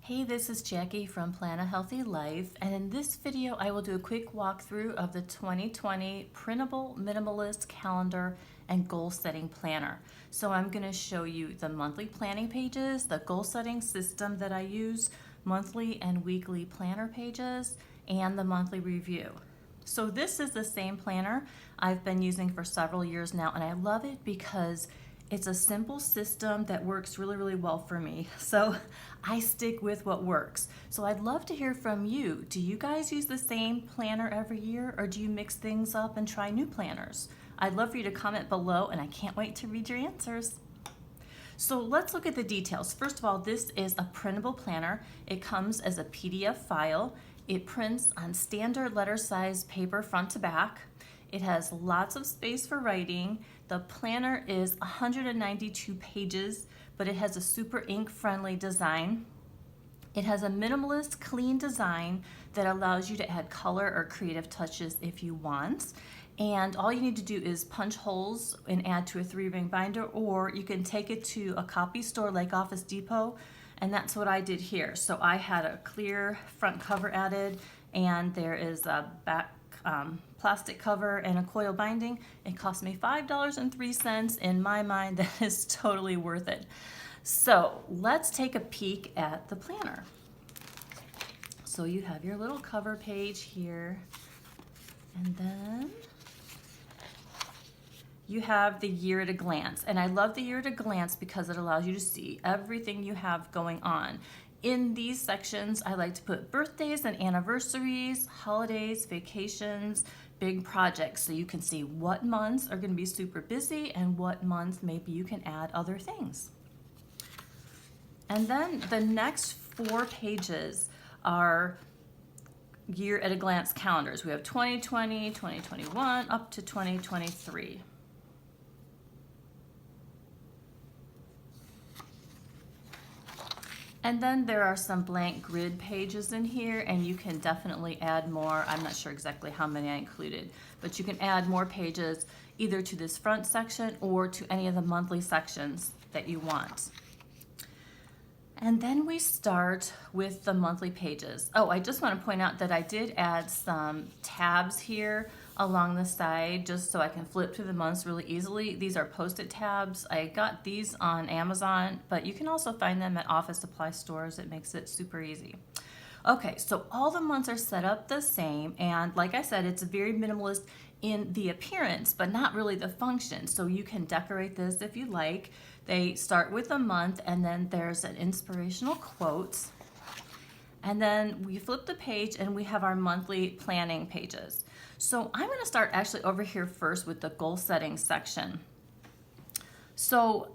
Hey, this is Jackie from PlanAHealthyLife, and in this video I will do a quick walkthrough of the 2020 Printable Minimalist Calendar and Goal Setting Planner. So I'm going to show you the monthly planning pages, the goal setting system that I use, monthly and weekly planner pages, and the monthly review. So this is the same planner I've been using for several years now, and I love it because it's a simple system that works really well for me. So I stick with what works. So I'd love to hear from you. Do you guys use the same planner every year, or do you mix things up and try new planners? I'd love for you to comment below, and I can't wait to read your answers. So let's look at the details. First of all, this is a printable planner. It comes as a PDF file. It prints on standard letter size paper front to back. It has lots of space for writing. The planner is 192 pages, but it has a super ink-friendly design. It has a minimalist, clean design that allows you to add color or creative touches if you want. And all you need to do is punch holes and add to a 3-ring binder, or you can take it to a copy store like Office Depot, and that's what I did here. So I had a clear front cover added, and there is a back plastic cover and a coil binding. It cost me $5.03. In my mind, that is totally worth it. So let's take a peek at the planner. So you have your little cover page here, and then you have the year at a glance. And I love the year at a glance because it allows you to see everything you have going on. In these sections, I like to put birthdays and anniversaries, holidays, vacations, big projects, so you can see what months are going to be super busy and what months maybe you can add other things. And then the next 4 pages are year at a glance calendars. We have 2020, 2021, up to 2023. And then there are some blank grid pages in here, and you can definitely add more. I'm not sure exactly how many I included, but you can add more pages either to this front section or to any of the monthly sections that you want. And then we start with the monthly pages. Oh, I just want to point out that I did add some tabs here along the side just so I can flip through the months really easily. These are Post-it tabs. I got these on Amazon, but you can also find them at office supply stores. It makes it super easy. Okay, so all the months are set up the same, and like I said, it's very minimalist in the appearance, but not really the function. So you can decorate this if you like. They start with a month, and then there's an inspirational quote. And then we flip the page and we have our monthly planning pages. So I'm going to start actually over here first with the goal setting section. So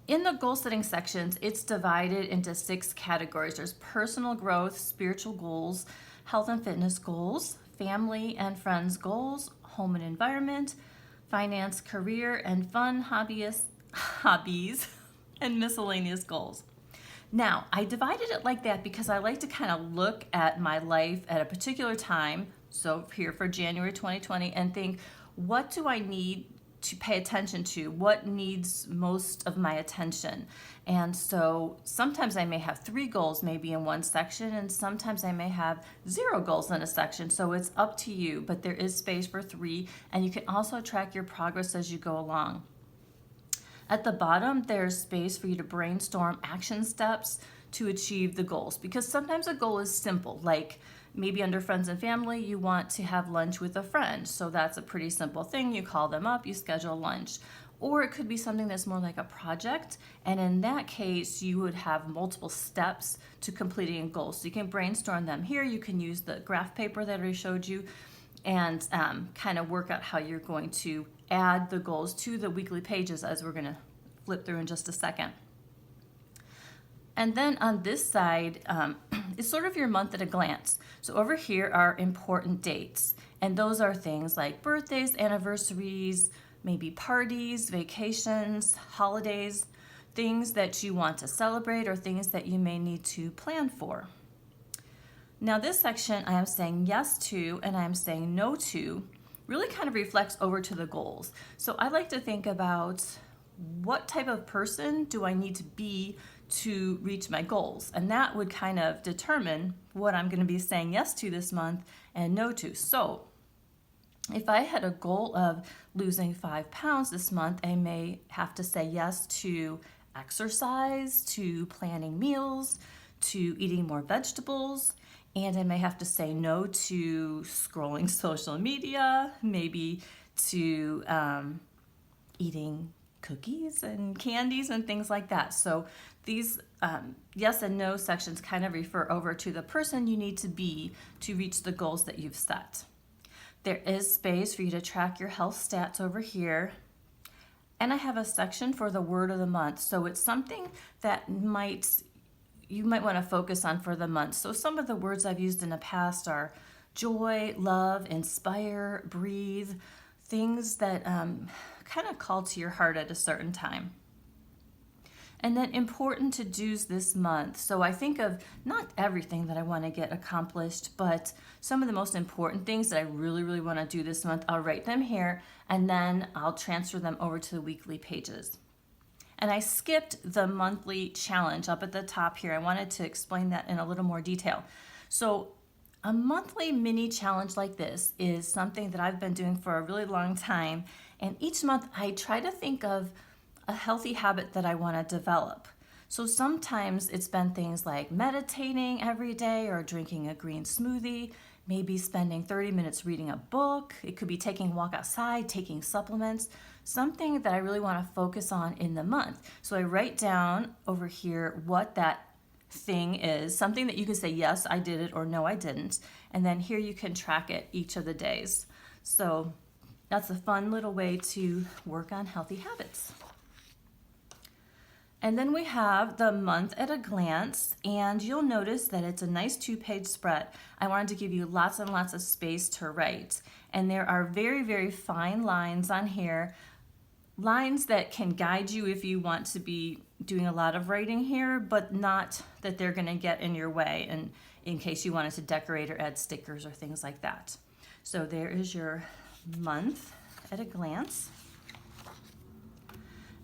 in the goal setting sections, it's divided into 6 categories. There's personal growth, spiritual goals, health and fitness goals, family and friends goals, home and environment, finance, career, and fun hobbies, and miscellaneous goals. Now, I divided it like that because I like to kind of look at my life at a particular time, so here for January 2020, and think, what do I need to pay attention to? What needs most of my attention? And so sometimes I may have 3 goals maybe in one section, and sometimes I may have 0 goals in a section, so it's up to you, but there is space for 3, and you can also track your progress as you go along. At the bottom, there's space for you to brainstorm action steps to achieve the goals, because sometimes a goal is simple, like maybe under friends and family, you want to have lunch with a friend. So that's a pretty simple thing. You call them up, you schedule lunch. Or it could be something that's more like a project. And in that case, you would have multiple steps to completing a goal. So you can brainstorm them here. You can use the graph paper that I showed you and kind of work out how you're going to add the goals to the weekly pages, as we're going to flip through in just a second. And then on this side is sort of your month at a glance. So over here are important dates, and those are things like birthdays, anniversaries, maybe parties, vacations, holidays, things that you want to celebrate or things that you may need to plan for. Now this section I am saying yes to and I am saying no to really kind of reflects over to the goals. So I like to think about what type of person do I need to be to reach my goals. And that would kind of determine what I'm going to be saying yes to this month and no to. So if I had a goal of losing 5 pounds this month, I may have to say yes to exercise, to planning meals, to eating more vegetables, and I may have to say no to scrolling social media, maybe to eating cookies and candies and things like that. So these yes and no sections kind of refer over to the person you need to be to reach the goals that you've set. There is space for you to track your health stats over here. And I have a section for the word of the month. So it's something that you might want to focus on for the month. So some of the words I've used in the past are joy, love, inspire, breathe, things that kind of call to your heart at a certain time. And then important to-dos this month. So I think of not everything that I want to get accomplished, but some of the most important things that I really, really want to do this month. I'll write them here and then I'll transfer them over to the weekly pages. And I skipped the monthly challenge up at the top here. I wanted to explain that in a little more detail. So a monthly mini challenge like this is something that I've been doing for a really long time. And each month I try to think of a healthy habit that I want to develop. So sometimes it's been things like meditating every day or drinking a green smoothie, maybe spending 30 minutes reading a book. It could be taking a walk outside, taking supplements, something that I really want to focus on in the month. So I write down over here what that thing is, something that you can say, yes, I did it, or no, I didn't. And then here you can track it each of the days. So that's a fun little way to work on healthy habits. And then we have the month at a glance, and you'll notice that it's a nice 2-page spread. I wanted to give you lots and lots of space to write. And there are very, very fine lines on here, lines that can guide you if you want to be doing a lot of writing here, but not that they're going to get in your way and in case you wanted to decorate or add stickers or things like that. So there is your month at a glance.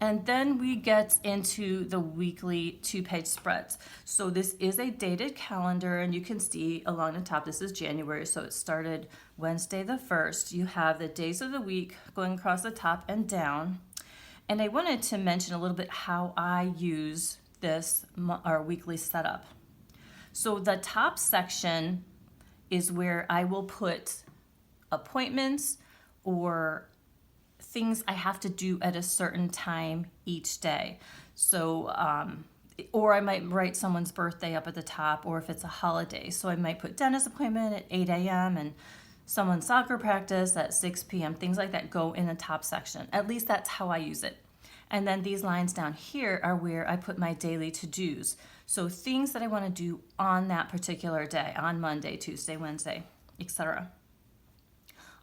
And then we get into the weekly 2-page spreads. So this is a dated calendar, and you can see along the top, this is January, so it started Wednesday the 1st. You have the days of the week going across the top and down. And I wanted to mention a little bit how I use this, our weekly setup. So the top section is where I will put appointments or things I have to do at a certain time each day. So, or I might write someone's birthday up at the top, or if it's a holiday. So I might put dentist appointment at 8 a.m. and someone's soccer practice at 6 p.m. Things like that go in the top section. At least that's how I use it. And then these lines down here are where I put my daily to-dos. So things that I want to do on that particular day, on Monday, Tuesday, Wednesday, etc.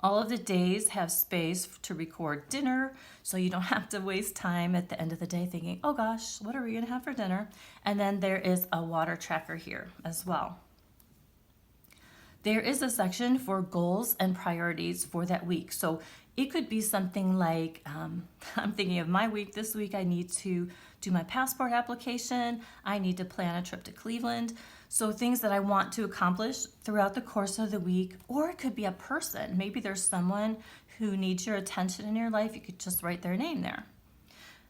All of the days have space to record dinner, so you don't have to waste time at the end of the day thinking, oh gosh, what are we gonna have for dinner? And then there is a water tracker here as well. There is a section for goals and priorities for that week. So it could be something like, I'm thinking of my week. This week I need to do my passport application. I need to plan a trip to Cleveland. So things that I want to accomplish throughout the course of the week, or it could be a person. Maybe there's someone who needs your attention in your life. You could just write their name there.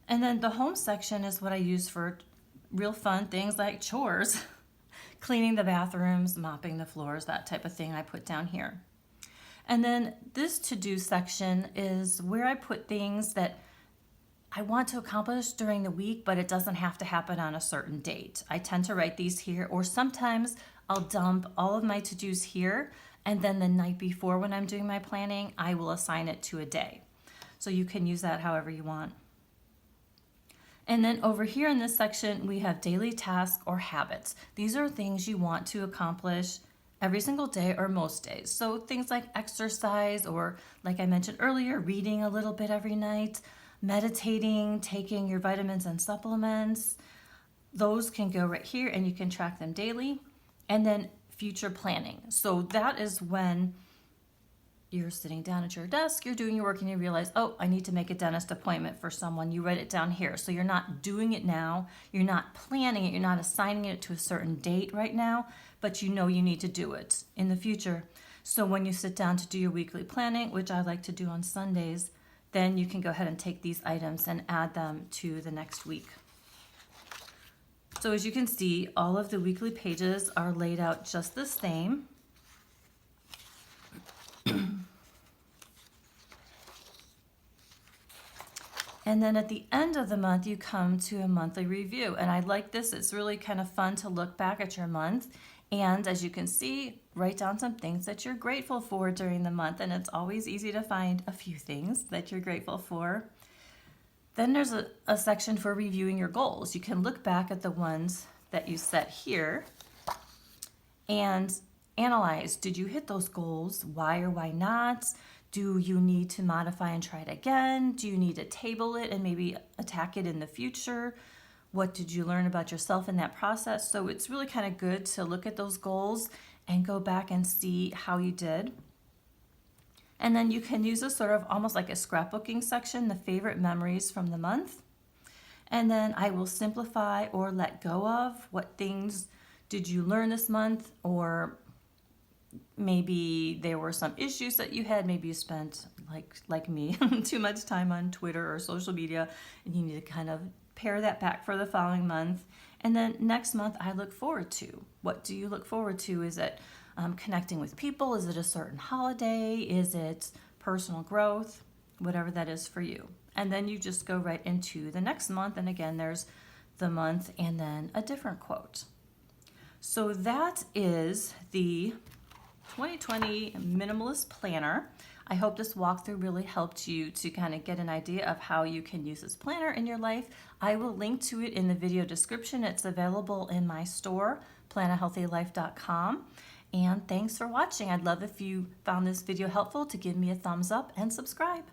And then the home section is what I use for real fun things like chores, cleaning the bathrooms, mopping the floors, that type of thing I put down here. And then this to-do section is where I put things that I want to accomplish during the week, but it doesn't have to happen on a certain date. I tend to write these here, or sometimes I'll dump all of my to-dos here, and then the night before when I'm doing my planning, I will assign it to a day. So you can use that however you want. And then over here in this section, we have daily tasks or habits. These are things you want to accomplish every single day or most days. So things like exercise, or like I mentioned earlier, reading a little bit every night, meditating, taking your vitamins and supplements. Those can go right here and you can track them daily. And then future planning. So that is when you're sitting down at your desk, you're doing your work, and you realize, oh, I need to make a dentist appointment for someone. You write it down here. So you're not doing it now. You're not planning it. You're not assigning it to a certain date right now, but you know you need to do it in the future. So when you sit down to do your weekly planning, which I like to do on Sundays, then you can go ahead and take these items and add them to the next week. So as you can see, all of the weekly pages are laid out just the same. And then at the end of the month, you come to a monthly review. And I like this. It's really kind of fun to look back at your month. And as you can see, write down some things that you're grateful for during the month. And it's always easy to find a few things that you're grateful for. Then there's a section for reviewing your goals. You can look back at the ones that you set here and analyze, did you hit those goals? Why or why not? Do you need to modify and try it again? Do you need to table it and maybe attack it in the future? What did you learn about yourself in that process? So it's really kind of good to look at those goals and go back and see how you did. And then you can use a sort of almost like a scrapbooking section, the favorite memories from the month. And then I will simplify or let go of. What things did you learn this month? Or maybe there were some issues that you had. Maybe you spent, like me, too much time on Twitter or social media, and you need to kind of pare that back for the following month. And then next month, I look forward to. What do you look forward to? Is it connecting with people? Is it a certain holiday? Is it personal growth? Whatever that is for you. And then you just go right into the next month. And again, there's the month and then a different quote. So that is the 2020 Minimalist Planner. I hope this walkthrough really helped you to kind of get an idea of how you can use this planner in your life. I will link to it in the video description. It's available in my store, PlanAHealthyLife.com. And thanks for watching. I'd love if you found this video helpful to give me a thumbs up and subscribe.